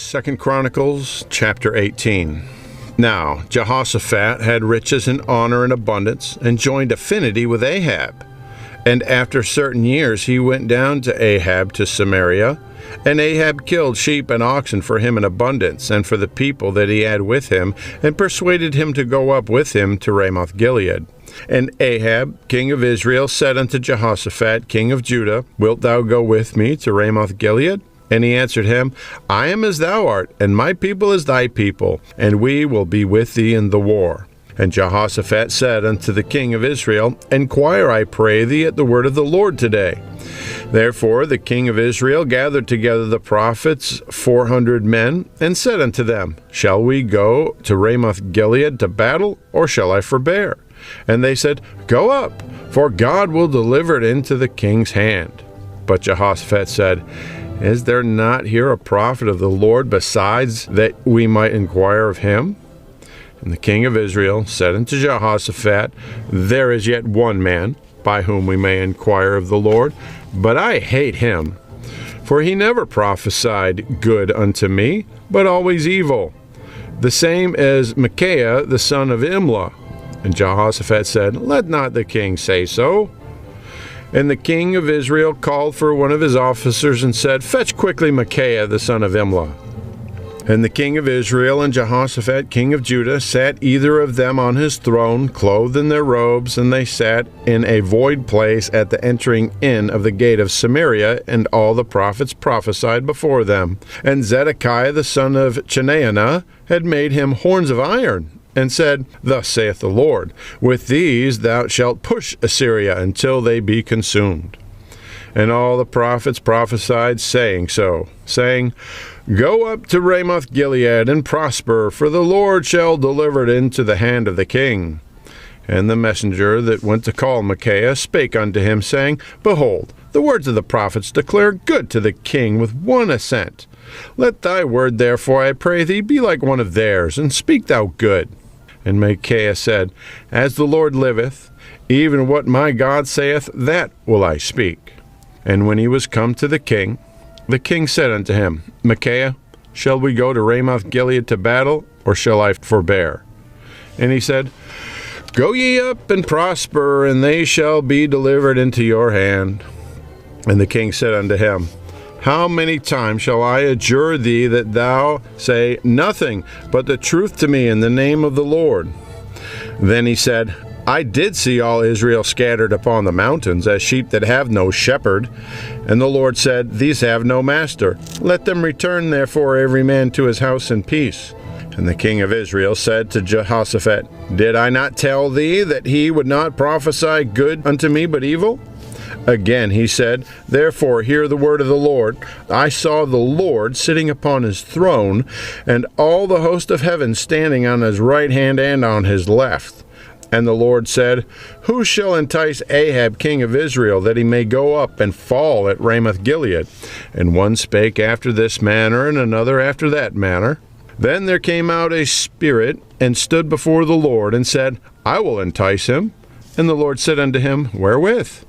2 Chronicles chapter 18. Now Jehoshaphat had riches and honor and abundance, and joined affinity with Ahab. And after certain years he went down to Ahab to Samaria, and Ahab killed sheep and oxen for him in abundance, and for the people that he had with him, and persuaded him to go up with him to Ramothgilead. And Ahab, king of Israel, said unto Jehoshaphat, king of Judah, Wilt thou go with me to Ramothgilead? And he answered him, I am as thou art, and my people as thy people, and we will be with thee in the war. And Jehoshaphat said unto the king of Israel, Enquire, I pray thee, at the word of the Lord today. Therefore the king of Israel gathered together the prophets 400 men, and said unto them, Shall we go to Ramothgilead to battle, or shall I forbear? And they said, Go up, for God will deliver it into the king's hand. But Jehoshaphat said, Is there not here a prophet of the Lord besides, that we might inquire of him? And the king of Israel said unto Jehoshaphat, There is yet one man, by whom we may inquire of the Lord, but I hate him. For he never prophesied good unto me, but always evil. The same as Micaiah the son of Imla. And Jehoshaphat said, Let not the king say so. And the king of Israel called for one of his officers and said, Fetch quickly Micaiah the son of Imla. And the king of Israel and Jehoshaphat king of Judah sat either of them on his throne, clothed in their robes, and they sat in a void place at the entering in of the gate of Samaria, and all the prophets prophesied before them. And Zedekiah the son of Chenaanah had made him horns of iron, and said, Thus saith the Lord, With these thou shalt push Assyria until they be consumed. And all the prophets prophesied, saying, Go up to Ramothgilead and prosper, for the Lord shall deliver it into the hand of the king. And the messenger that went to call Micaiah spake unto him, saying, Behold, the words of the prophets declare good to the king with one assent. Let thy word therefore, I pray thee, be like one of theirs, and speak thou good. And Micaiah said, As the Lord liveth, even what my God saith, that will I speak. And when he was come to the king said unto him, Micaiah, shall we go to Ramothgilead to battle, or shall I forbear? And he said, Go ye up and prosper, and they shall be delivered into your hand. And the king said unto him, How many times shall I adjure thee that thou say nothing but the truth to me in the name of the Lord? Then he said, I did see all Israel scattered upon the mountains, as sheep that have no shepherd. And the Lord said, These have no master. Let them return therefore every man to his house in peace. And the king of Israel said to Jehoshaphat, Did I not tell thee that he would not prophesy good unto me, but evil? Again he said, Therefore hear the word of the Lord. I saw the Lord sitting upon his throne, and all the host of heaven standing on his right hand and on his left. And the Lord said, Who shall entice Ahab king of Israel, that he may go up and fall at Ramothgilead? And one spake after this manner, and another after that manner. Then there came out a spirit, and stood before the Lord, and said, I will entice him. And the Lord said unto him, Wherewith?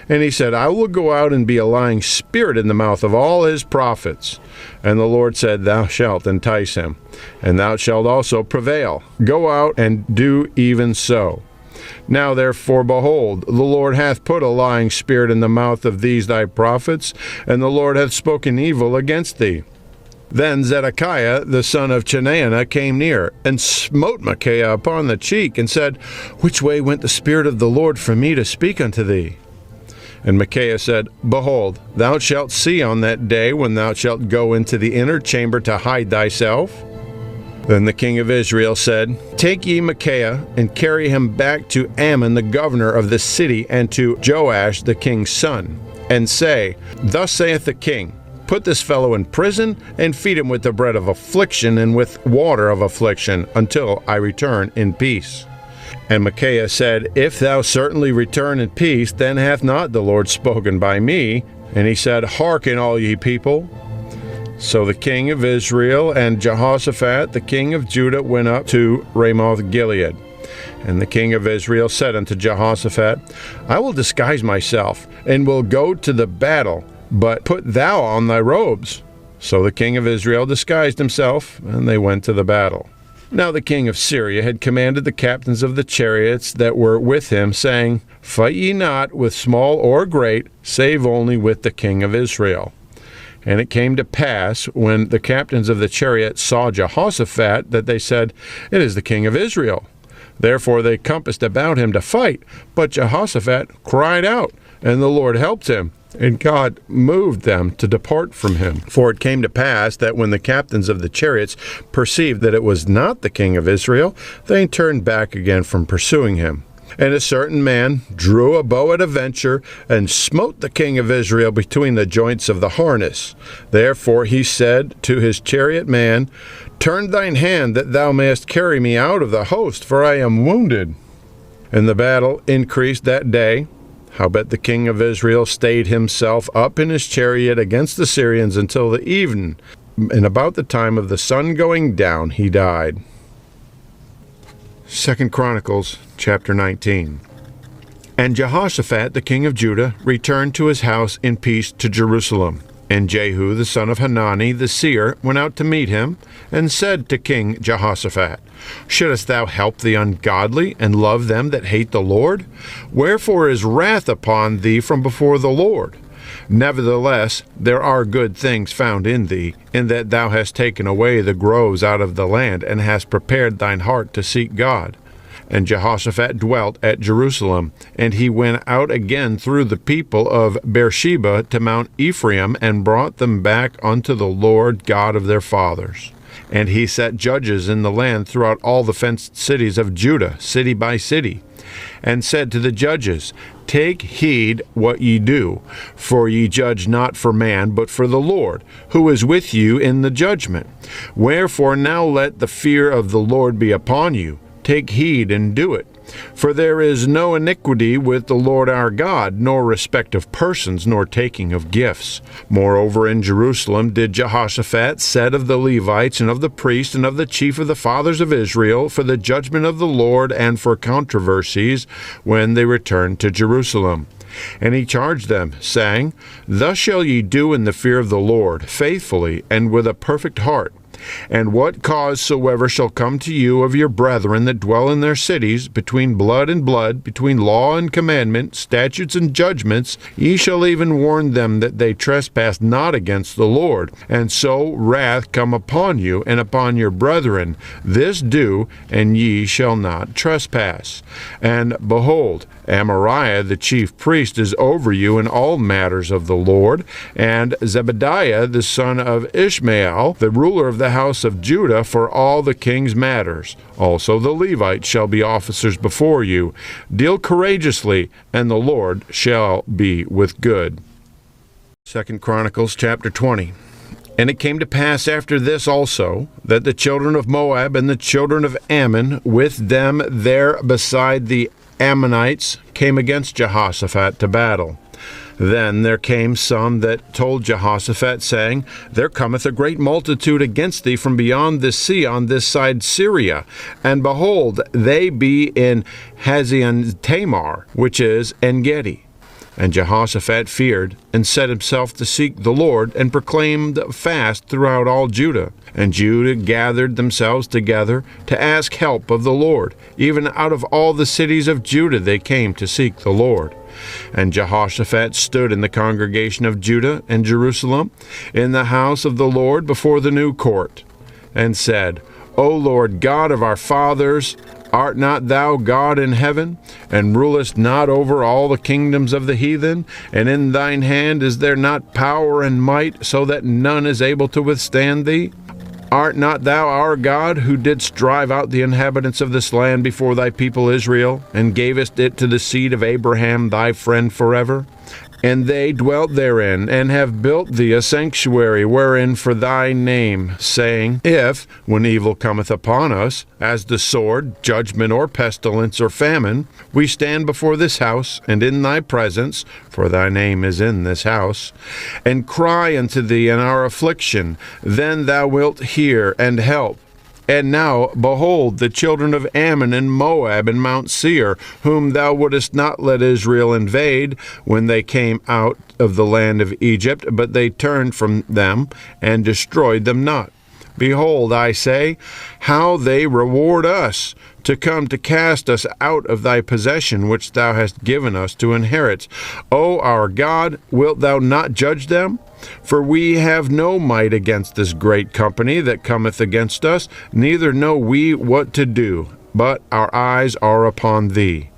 And he said, I will go out and be a lying spirit in the mouth of all his prophets. And the Lord said, Thou shalt entice him, and thou shalt also prevail. Go out and do even so. Now therefore, behold, the Lord hath put a lying spirit in the mouth of these thy prophets, and the Lord hath spoken evil against thee. Then Zedekiah the son of Chenaanah came near, and smote Micaiah upon the cheek, and said, Which way went the Spirit of the Lord from me to speak unto thee? And Micaiah said, Behold, thou shalt see on that day when thou shalt go into the inner chamber to hide thyself. Then the king of Israel said, Take ye Micaiah, and carry him back to Ammon the governor of the city, and to Joash the king's son, and say, Thus saith the king, Put this fellow in prison, and feed him with the bread of affliction and with water of affliction, until I return in peace. And Micaiah said, If thou certainly return in peace, then hath not the Lord spoken by me. And he said, Hearken, all ye people. So the king of Israel and Jehoshaphat the king of Judah went up to Ramothgilead. And the king of Israel said unto Jehoshaphat, I will disguise myself, and will go to the battle, but put thou on thy robes. So the king of Israel disguised himself, and they went to the battle. Now the king of Syria had commanded the captains of the chariots that were with him, saying, Fight ye not with small or great, save only with the king of Israel. And it came to pass, when the captains of the chariots saw Jehoshaphat, that they said, It is the king of Israel. Therefore they compassed about him to fight. But Jehoshaphat cried out, and the Lord helped him, and God moved them to depart from him. For it came to pass that when the captains of the chariots perceived that it was not the king of Israel, they turned back again from pursuing him. And a certain man drew a bow at a venture, and smote the king of Israel between the joints of the harness. Therefore he said to his chariot man, Turn thine hand, that thou mayest carry me out of the host, for I am wounded. And the battle increased that day. Howbeit the king of Israel stayed himself up in his chariot against the Syrians until the even, and about the time of the sun going down he died. 2 Chronicles chapter 19. And Jehoshaphat the king of Judah returned to his house in peace to Jerusalem. And Jehu the son of Hanani the seer went out to meet him, and said to King Jehoshaphat, Shouldest thou help the ungodly, and love them that hate the Lord? Wherefore is wrath upon thee from before the Lord? Nevertheless, there are good things found in thee, in that thou hast taken away the groves out of the land, and hast prepared thine heart to seek God. And Jehoshaphat dwelt at Jerusalem, and he went out again through the people of Beersheba to Mount Ephraim, and brought them back unto the Lord God of their fathers. And he set judges in the land throughout all the fenced cities of Judah, city by city, and said to the judges, Take heed what ye do, for ye judge not for man, but for the Lord, who is with you in the judgment. Wherefore now let the fear of the Lord be upon you. Take heed and do it. For there is no iniquity with the Lord our God, nor respect of persons, nor taking of gifts. Moreover, in Jerusalem did Jehoshaphat set of the Levites, and of the priests, and of the chief of the fathers of Israel, for the judgment of the Lord, and for controversies, when they returned to Jerusalem. And he charged them, saying, Thus shall ye do in the fear of the Lord, faithfully, and with a perfect heart. And what cause soever shall come to you of your brethren that dwell in their cities, between blood and blood, between law and commandment, statutes and judgments, ye shall even warn them that they trespass not against the Lord, and so wrath come upon you and upon your brethren. This do, and ye shall not trespass. And behold, Amariah the chief priest is over you in all matters of the Lord, and Zebediah the son of Ishmael, the ruler of the house of Judah, for all the king's matters. Also the Levites shall be officers before you. Deal courageously, and the Lord shall be with good. 2 Chronicles chapter 20. And it came to pass after this also, that the children of Moab and the children of Ammon, with them there beside the Ammonites, came against Jehoshaphat to battle. Then there came some that told Jehoshaphat, saying, There cometh a great multitude against thee from beyond the sea on this side Syria. And behold, they be in Hazion Tamar, which is En-gedi. And Jehoshaphat feared, and set himself to seek the Lord, and proclaimed fast throughout all Judah. And Judah gathered themselves together to ask help of the Lord. Even out of all the cities of Judah they came to seek the Lord. And Jehoshaphat stood in the congregation of Judah and Jerusalem, in the house of the Lord before the new court, and said, O Lord God of our fathers, art not thou God in heaven, and rulest not over all the kingdoms of the heathen? And in thine hand is there not power and might, so that none is able to withstand thee? Art not thou our God, who didst drive out the inhabitants of this land before thy people Israel, and gavest it to the seed of Abraham thy friend forever? And they dwelt therein, and have built thee a sanctuary wherein for thy name, saying, If, when evil cometh upon us, as the sword, judgment, or pestilence, or famine, we stand before this house, and in thy presence, for thy name is in this house, and cry unto thee in our affliction, then thou wilt hear and help. And now, behold, the children of Ammon and Moab and Mount Seir, whom thou wouldest not let Israel invade when they came out of the land of Egypt, but they turned from them and destroyed them not. Behold, I say, how they reward us, to come to cast us out of thy possession, which thou hast given us to inherit. O our God, wilt thou not judge them? For we have no might against this great company that cometh against us, neither know we what to do, but our eyes are upon thee.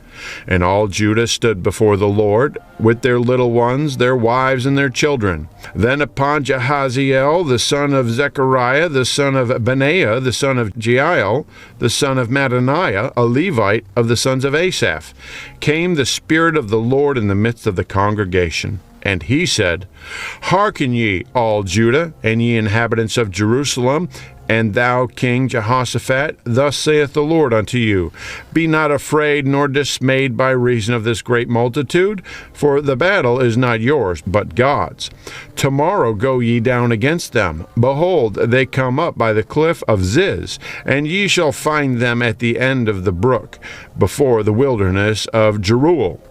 And all Judah stood before the Lord, with their little ones, their wives, and their children. Then upon Jahaziel, the son of Zechariah, the son of Benaiah, the son of Jeiel, the son of Mattaniah, a Levite of the sons of Asaph, came the Spirit of the Lord in the midst of the congregation. And he said, Hearken ye, all Judah, and ye inhabitants of Jerusalem, and thou, King Jehoshaphat, thus saith the Lord unto you, Be not afraid nor dismayed by reason of this great multitude, for the battle is not yours, but God's. Tomorrow go ye down against them. Behold, they come up by the cliff of Ziz, and ye shall find them at the end of the brook, before the wilderness of Jeruel.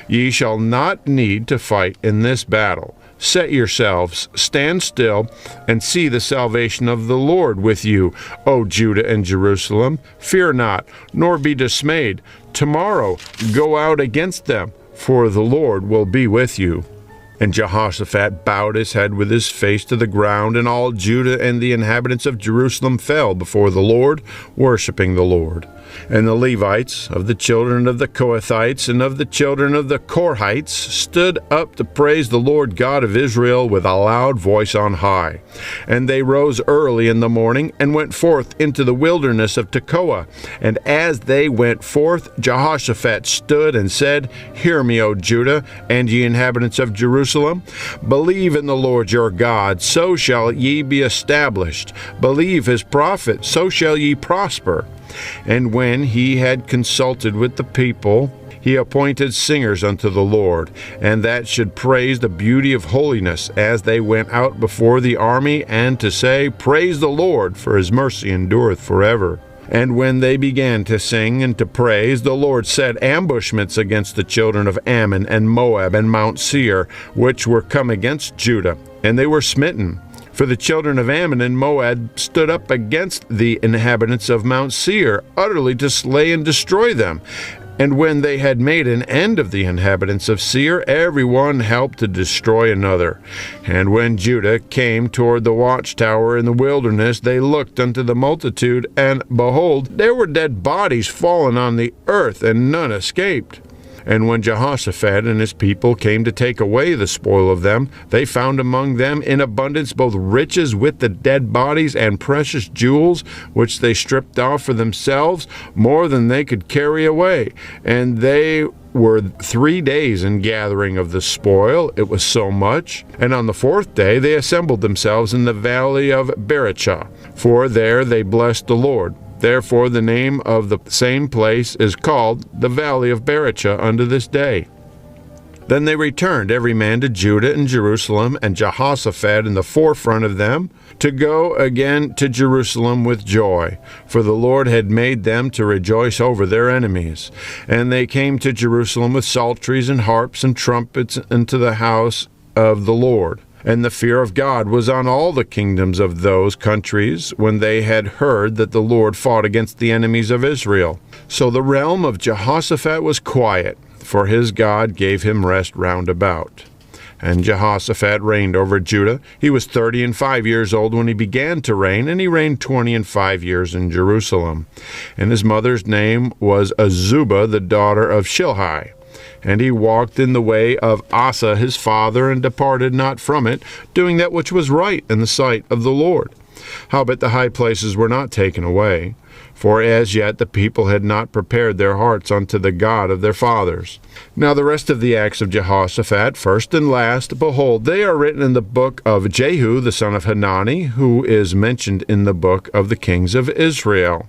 Ye shall not need to fight in this battle. Set yourselves, stand still, and see the salvation of the Lord with you, O Judah and Jerusalem. Fear not, nor be dismayed. Tomorrow go out against them, for the Lord will be with you. And Jehoshaphat bowed his head with his face to the ground, and all Judah and the inhabitants of Jerusalem fell before the Lord, worshiping the Lord. And the Levites, of the children of the Kohathites and of the children of the Korhites, stood up to praise the Lord God of Israel with a loud voice on high. And they rose early in the morning and went forth into the wilderness of Tekoa. And as they went forth, Jehoshaphat stood and said, Hear me, O Judah, and ye inhabitants of Jerusalem. Believe in the Lord your God, so shall ye be established. Believe his prophet, so shall ye prosper. And when he had consulted with the people, he appointed singers unto the Lord, and that should praise the beauty of holiness as they went out before the army, and to say, Praise the Lord, for his mercy endureth forever. And when they began to sing and to praise, the Lord set ambushments against the children of Ammon and Moab and Mount Seir, which were come against Judah, and they were smitten. For the children of Ammon and Moab stood up against the inhabitants of Mount Seir, utterly to slay and destroy them. And when they had made an end of the inhabitants of Seir, every one helped to destroy another. And when Judah came toward the watchtower in the wilderness, they looked unto the multitude, and behold, there were dead bodies fallen on the earth, and none escaped. And when Jehoshaphat and his people came to take away the spoil of them, they found among them in abundance both riches with the dead bodies and precious jewels, which they stripped off for themselves, more than they could carry away. And they were 3 days in gathering of the spoil, it was so much. And on the 4th day they assembled themselves in the valley of Berachah, for there they blessed the Lord. Therefore the name of the same place is called the Valley of Berachah unto this day. Then they returned every man to Judah and Jerusalem, and Jehoshaphat in the forefront of them, to go again to Jerusalem with joy, for the Lord had made them to rejoice over their enemies. And they came to Jerusalem with psalteries and harps and trumpets into the house of the Lord. And the fear of God was on all the kingdoms of those countries when they had heard that the Lord fought against the enemies of Israel. So the realm of Jehoshaphat was quiet, for his God gave him rest round about. And Jehoshaphat reigned over Judah. He was 35 years old when he began to reign, and he reigned 25 years in Jerusalem. And his mother's name was Azubah, the daughter of Shilhi. And he walked in the way of Asa his father, and departed not from it, doing that which was right in the sight of the Lord. Howbeit the high places were not taken away, for as yet the people had not prepared their hearts unto the God of their fathers. Now the rest of the acts of Jehoshaphat, first and last, behold, they are written in the book of Jehu the son of Hanani, who is mentioned in the book of the kings of Israel.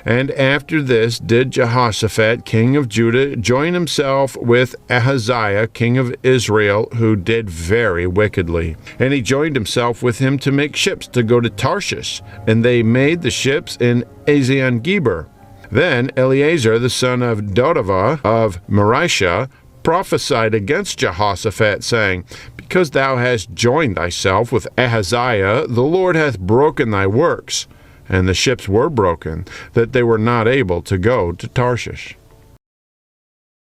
And after this did Jehoshaphat, king of Judah, join himself with Ahaziah, king of Israel, who did very wickedly. And he joined himself with him to make ships to go to Tarshish, and they made the ships in Ezion-Geber. Then Eleazar, the son of Dodavah of Marishah, prophesied against Jehoshaphat, saying, Because thou hast joined thyself with Ahaziah, the Lord hath broken thy works. And the ships were broken, that they were not able to go to Tarshish.